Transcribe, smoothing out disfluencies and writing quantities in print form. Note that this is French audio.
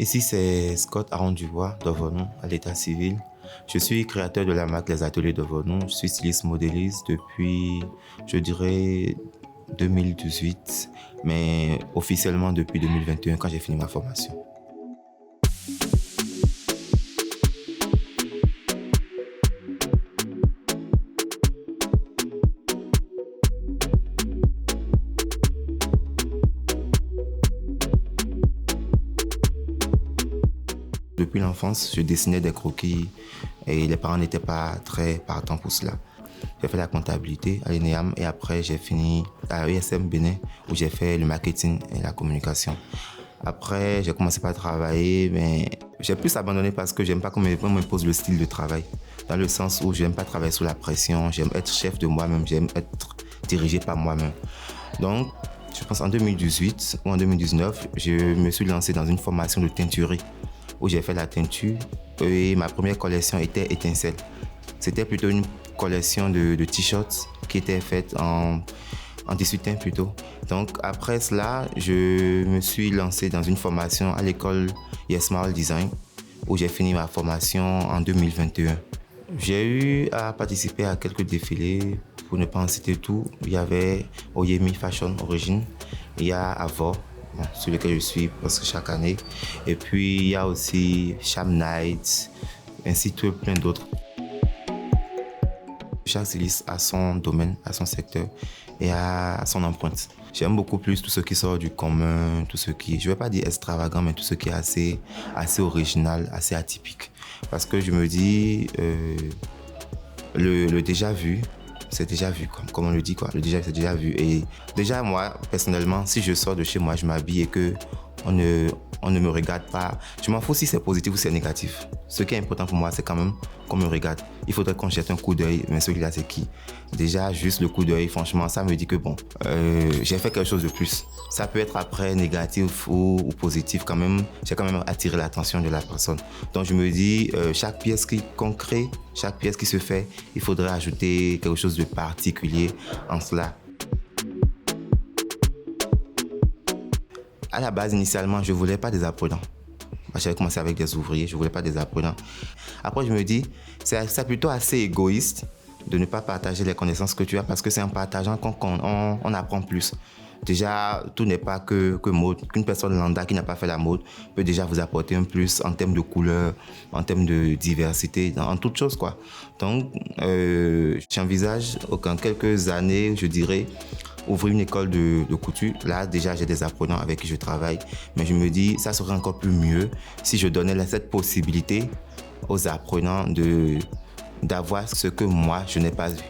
Ici, c'est Scott Aron Dubois d'Ovonon, à l'état civil. Je suis créateur de la marque Les Ateliers d'Ovonon. Je suis styliste modéliste depuis, je dirais, 2018, mais officiellement depuis 2021 quand j'ai fini ma formation. Depuis l'enfance, je dessinais des croquis et les parents n'étaient pas très partants pour cela. J'ai fait la comptabilité à l'ENEAM et après j'ai fini à ESM Bénin où j'ai fait le marketing et la communication. Après, j'ai commencé par travailler, mais j'ai plus abandonné parce que j'aime pas qu'on m'impose le style de travail. Dans le sens où j'aime pas travailler sous la pression, j'aime être chef de moi-même, j'aime être dirigé par moi-même. Donc, je pense en 2018 ou en 2019, je me suis lancé dans une formation de teinturerie où j'ai fait la teinture et ma première collection était Étincelle. C'était plutôt une collection de t-shirts qui était faite en 18 teint plutôt. Donc après cela, je me suis lancé dans une formation à l'école Yesmall Design où j'ai fini ma formation en 2021. J'ai eu à participer à quelques défilés, pour ne pas en citer tout. Il y avait Oyemi Fashion Origin, il y a Avor, sur lequel je suis presque chaque année. Et puis il y a aussi Sham Night, ainsi que plein d'autres. Chaque styliste a son domaine, a son secteur et a son empreinte. J'aime beaucoup plus tout ce qui sort du commun, tout ce qui, je ne vais pas dire extravagant, mais tout ce qui est assez original, assez atypique. Parce que je me dis, le déjà vu, c'est déjà vu, comme on le dit, quoi. Le déjà, c'est déjà vu. Et déjà, moi, personnellement, si je sors de chez moi, je m'habille et qu'on ne me regarde pas, je m'en fous si c'est positif ou c'est négatif. Ce qui est important pour moi, c'est quand même qu'on me regarde. Il faudrait qu'on jette un coup d'œil, mais celui-là, c'est qui? Déjà, juste le coup d'œil, franchement, ça me dit que bon, j'ai fait quelque chose de plus. Ça peut être après négatif ou positif, quand même, j'ai quand même attiré l'attention de la personne. Donc, je me dis, chaque pièce qu'on crée, chaque pièce qui se fait, il faudrait ajouter quelque chose de particulier en cela. À la base, initialement, je ne voulais pas des apprenants. J'avais commencé avec des ouvriers, je ne voulais pas des apprenants. Après, je me dis, c'est plutôt assez égoïste de ne pas partager les connaissances que tu as parce que c'est en partageant qu'on apprend plus. Déjà, tout n'est pas que mode. Qu'une personne lambda qui n'a pas fait la mode peut déjà vous apporter un plus en termes de couleur, en termes de diversité, en toutes choses, quoi. Donc, j'envisage qu'en quelques années, je dirais, ouvrir une école de couture. Là, déjà, j'ai des apprenants avec qui je travaille. Mais je me dis, ça serait encore plus mieux si je donnais cette possibilité aux apprenants d'avoir ce que moi, je n'ai pas vu.